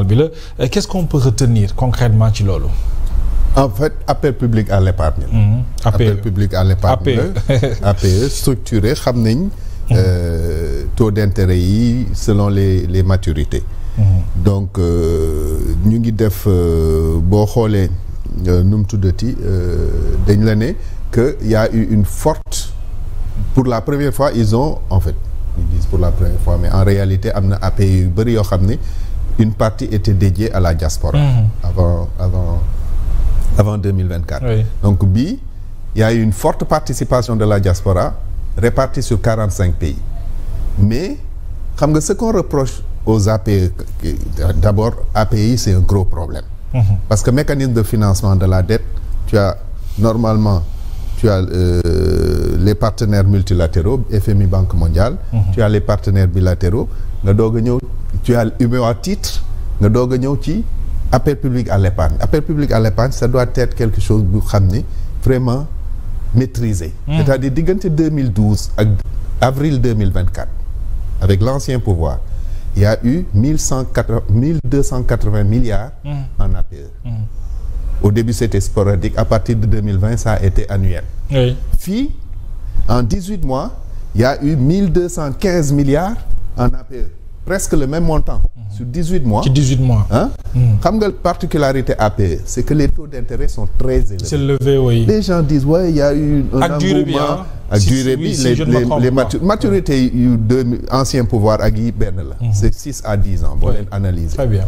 bi la qu'est-ce qu'on peut retenir concrètement ci loolu. En fait appel public à l'épargne. Appel public à l'épargne la APE structuré xam nañ taux d'intérêt yi selon les maturités. Donc ñu ngi def boo xoolee nu mu tuddati dañ la ne que y a eu une forte pour la première fois ils ont en fait ils disent pour la première fois mais en réalité am na APE yu bëri yoo xam ne une partie était dédiée à la diaspora. Avant 2024. Oui. Donc bii il y a eu une forte participation de la diaspora répartie sur 45 pays. Mais xam nga ce qu'on reproche aux APE d'abord API c'est un gros problème. Parce que mécanisme de financement de la dette tu as normalement les partenaires multilatéraux FMI Banque mondiale. Tu as les partenaires bilatéraux nga doog a ñëw tu as UMOA titre nga doog a ñëw ci appel public à l'épargne. Appel public à l'épargne ça doit être quelque chose bu xam ni vraiment maîtrisé. C'est-à-dire diggante 2012 ak avril 2024 avec l'ancien pouvoir il y a eu 1280 milliards en APE. Au début c'était sporadique à partir de 2020 ça a été annuel. Oui. Puis en 18 mois il y a eu 1215 milliards en APE. Presque le même montant sur 18 mois. Ci 18 mois. Hein? Xam nga particularité APE, c'est que les taux d'intérêt sont très élevés. C'est élevé, oui. Les gens disent ouais, il y a eu un engouement ak durée bi les maturité yu ancien pouvoir ak yi benn la. C'est 6 à 10 ans boo leen analyser. Très bien.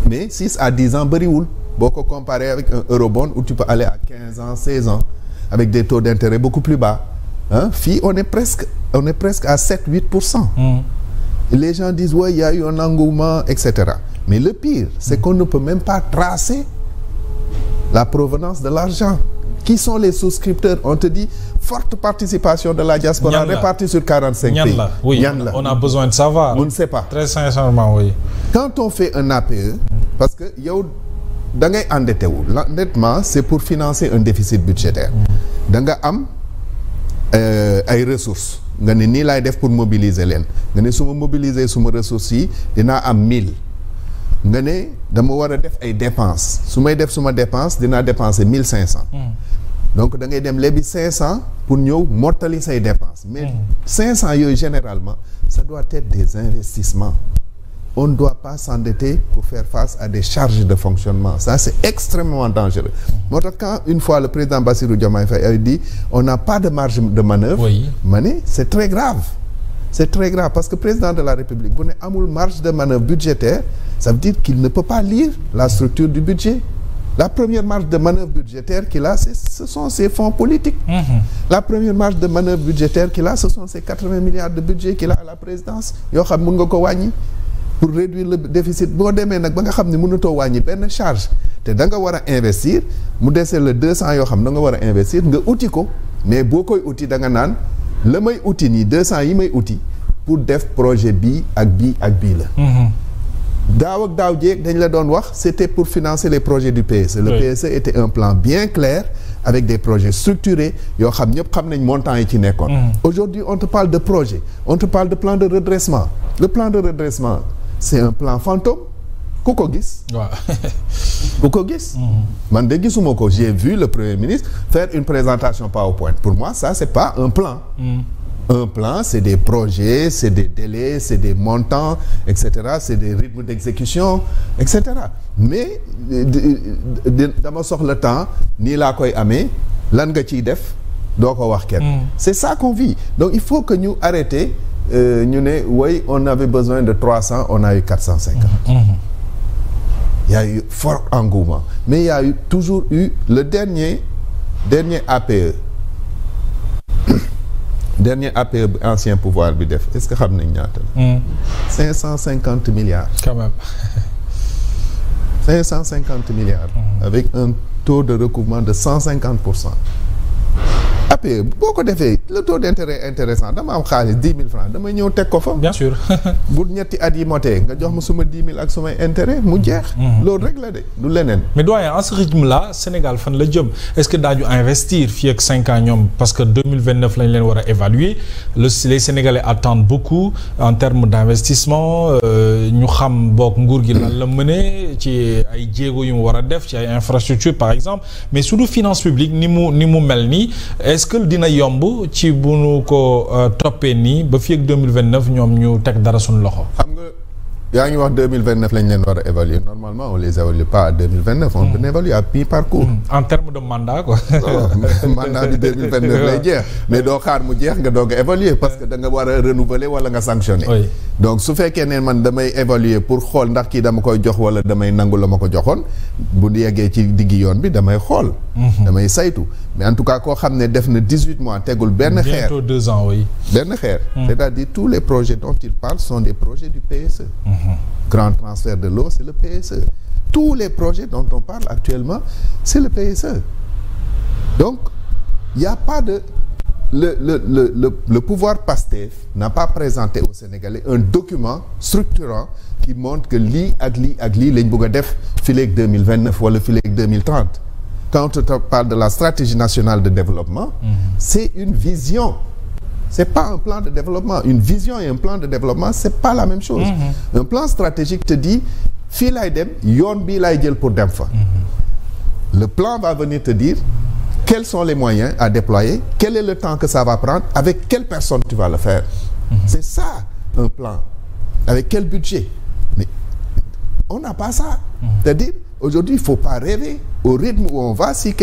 Mais 6 à 10 ans bëriwul boo ko comparé avec un eurobond où tu peux aller à 15 ans, 16 ans avec des taux d'intérêt beaucoup plus bas. Hein? Fii on est presque à 7-8%. Les gens disent ouais il y a eu un engouement etc. Mais le pire c'est qu'on ne peut même pas tracer la provenance de l'argent. Qui sont les souscripteurs? On te dit forte participation de la diaspora répartie sur 45 pays. Oui, on a besoin de savoir. On ne sait pas. Très sincèrement, oui. Quand on fait un APE parce que yow da ngay endetté wu l'endettement c'est pour financer un déficit budgétaire. Da nga am ay ressources. Nga ne nii laay def pour mobiliser leen nga ne su ma mobiliser suma ressources yi dinaa am 1000 nga ne dama war a def ay dépenses su may def suma dépense dinaa dépenser 1500. Donc da ngay dem lebi 500 pour ñëw mottali say dépenses. Mais 500 yooyu généralement ça doit être des investissements. On ne doit pas s'endetter pour faire face à des charges de fonctionnement. Ça c'est extrêmement dangereux. Moo tax quand une fois le président Bassirou Diomaye Faye a dit on n'a pas de marge de manœuvre. Oui. Ma ne c'est très grave. C'est très grave parce que président de la République bu ne amul marge de manœuvre budgétaire ça veut dire qu'il ne peut pas lire la structure du budget. La première marge de manœuvre budgétaire qu'il a ce sont ses fonds politiques. La première marge de manœuvre budgétaire qu'il a ce sont ces 80 milliards de budget qu'il a à la présidence yoo xam mën nga ko wàññi. Pour réduire le déficit boo demee nag ba nga xam ne mënatoo wàññi benn charge te da nga war a investir mu desee le 200 yoo xam da nga war a investir nga uti ko mais boo koy uti da nga naan la may uti nii 200 yi may uti pour def projet bii ak bii ak bii la. daaw ak daaw jéeg dañ la doon wax c'était pour financer les projets du PSE. Le PSE était un plan bien clair avec des projets structurés yoo xam ñëpp xam nañ montant yi ci nekkoon. Aujourd'hui on te parle de projet on te parle de plan de redressement. Le plan de redressement c'est un plan fantôme ku ko gis. waaw ku ko gis. man de gisuma ko j'ai vu le Premier ministre faire une présentation PowerPoint pour moi ça c'est pas un plan. Un plan c'est des projets c'est des délais c'est des montants etc. C'est des rythmes d'exécution etc. Mais dama soxla temps nii laa koy amee lan nga ciy def doo ko wax kenn. C'est ça qu'on vit donc il faut que ñu arrêter. ñu ne oui on avait besoin de 300 on a eu 450. Il y a eu fort engouement mais il y a eu toujours eu le dernier APE dernier APE ancien pouvoir bi def est-ce que xam nañ ñaata la. 550 milliards. Quand même. 550 milliards. Avec un taux de recouvrement de 150%. APE boo ko defee le taux d'intérêt intéressant dama am xaalis 10 000 francs damay ñëw teg ko fa. bien sûr. bu ñetti at yi motee nga jox ma suma 10 000 ak sumay intérêt mu jeex. loolu rek la de du leneen. mais doyen en ce rythme là Sénégal fan la jëm est-ce que daañu investir fii ak 5 ans ñoom parce que 2029 lañ leen war a évaluer les Sénégalais attendent beaucoup en termes d'investissement ñu xam boog nguur gi lan la mëne ci ay jéego yu mu war a def ci ay infrastructures par exemple mais surtout finance publique ni mu mel nii est-ce que dina yomb ci bu nu ko toppee nii ba fii ak 2029 ñoom ñu teg dara suñu loxo. xam nga yaa ngi wax 2029 lañ leen war a évaluer normalement on les évalue pas à 2029. on peut évaluer à mi-parcours. en termes de mandat quoi. mandat bi 2029 lay jeex. mais doo xaar mu jeex nga doog a évaluer parce que da nga war a renouveler wala nga sanctionner. oui. donc su fekkee ne man damay évaluer pour xool ndax kii dama koy jox wala damay nangu la ma ko joxoon bu yeggee ci diggi yoon bi damay xool. damay saytu mais en tout cas koo xam ne def na 18 mois tegul benn xeer. bientôt 2 ans oui. benn xeer. c'est-à-dire tous les projets dont il parle sont des projets du PSE. Grand transfert de l'eau c'est le PSE. Tous les projets dont on parle actuellement c'est le PSE. Donc il y a pas de le pouvoir PASTEF n'a pas présenté aux Sénégalais un document structurant qui montre que lii ak lii ak lii lañ bëgg a def fileeg 2029 wala fileeg 2030. Quand on parle de la stratégie nationale de développement, c'est une vision. C'est pas un plan de développement. Une vision et un plan de développement, c'est pas la même chose. Un plan stratégique te dit fii laay dem yoon bii laay jël pour dem fa. Le plan va venir te dire quels sont les moyens à déployer, quel est le temps que ça va prendre, avec quelle personne tu vas le faire. C'est ça un plan. Avec quel budget. Mais on n'a pas ça. C'est-à-dire aujourd'hui il faut pas rêver au rythme où on va si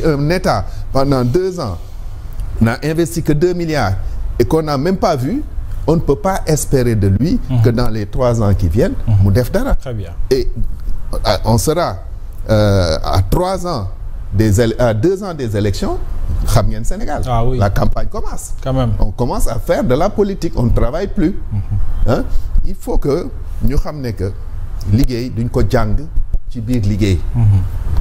un État pendant 2 ans n'a investi que 2 milliards et qu'on n'a même pas vu, on ne peut pas espérer de lui que dans les 3 ans qui viennent mu def dara. Très bien. Et on sera à 3 ans à 2 ans des élections xam ngeen Sénégal. Ah oui. La campagne commence. Quand même. On commence à faire de la politique, on ne travaille plus. Hein? Il faut que ñu xam ne que liggéey duñ ko jàng ci biir liggéey.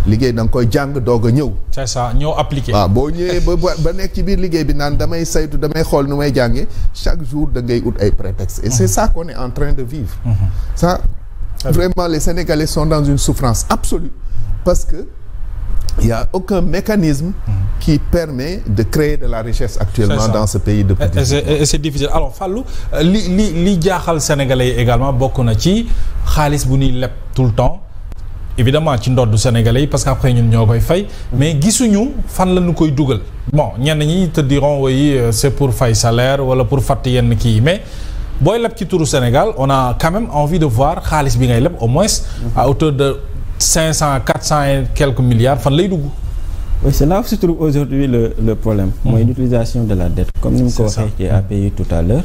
liggéey da nga koy jàng doog a ñëw. c'est ça ñëw appliqué. waaw boo ñëwee ba nekk ci biir liggéey bi naan damay saytu damay xool nu may jàngee chaque jour da ngay ut ay prétextes. Et c'est ça qu'on est en train de vivre. Ça vraiment les Sénégalais sont dans une souffrance absolue parce que il y a aucun mécanisme qui permet de créer de la richesse actuellement dans ce pays de et c'est difficile. Alors Fallou li jaaxal Sénégalais yi également bokk na ci xaalis bu ñuy leb tout le temps. Évidemment ci ndoddu Sénégalais yi parce que après ñun ñoo koy fay mais gisuñu fan la ñu koy dugal bon ñenn ñi te diront oui c'est pour fay salaire wala pour fàtt yenn kii mais booy leb ci turu Sénégal on a quand même envie de voir xaalis bi ngay leb au moins à hauteur de 500 400 et quelques milliards fan lay dugg. Oui, c'est là où se trouve aujourd'hui le problème. mooy l'utilisation de la dette comme ni mu ko waxee ci API tout à l'heure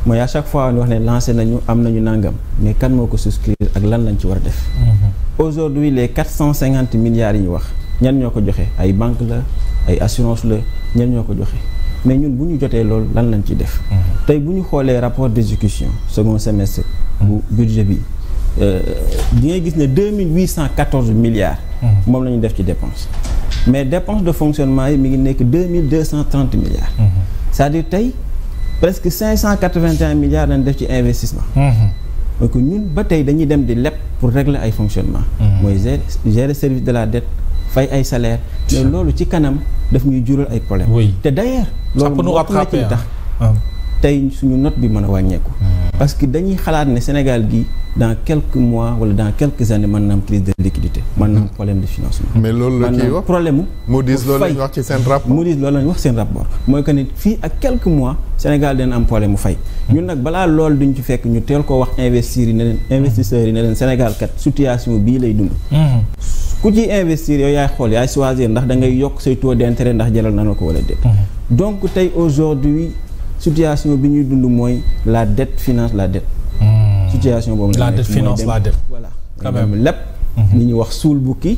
mooy à chaque fois ñu wax ne lancé nañu am nañu nangam mais kan moo ko souscrire ak lan lañ ci war a def. Aujourd'hui les 450 milliards yi ñu wax ñan ñoo ko joxe ay banque la ay assurance la ñan ñoo ko joxe mais ñun bu ñu jotee loolu lan lañ ci def. tey bu ñu xoolee rapport d'exécution second semestre bu budget bi di ngay gis ne 2814 milliards. moom la ñu def ci dépense mais dépense de fonctionnement yi mi ngi nekk 2230 milliards. c'est-à-dire tey presque 581 milliards lañ def ci investissement. donc ñun ba tey dañuy dem di leb pour régler ay fonctionnement mooy gérer service de la dette fay ay salaire mais loolu ci kanam daf ñuy jural ay problème te d'ailleurs loolu bokk na ci tax tey suñu note bi mën a wàññeeku parce que dañuy xalaat ne Sénégal gi dans quelques mois wala dans quelques années mën na am crise de liquidité mën na am problème de financement mais loolu la ciy wax problème Moody's loolu la ñu wax ci seen rapport Moody's loolu la ñu wax seen rapport mooy que ni fii ak quelques mois Sénégal dina am problème mu fay ñun nag balaa loolu duñ ci fekk ñu teel ko wax investisseurs yi ne leen Sénégal kat situation bii lay dund ku ci investir yow yaay xool yaay choisir ndax da ngay yokk say taux d'intérêt ndax jëlal na la ko wala déet donc tey aujourd'hui situation bi ñuy dund mooy la dette finance la dette situation boobu la dette finance la dette voilà quand même lépp li ñuy wax suul bukki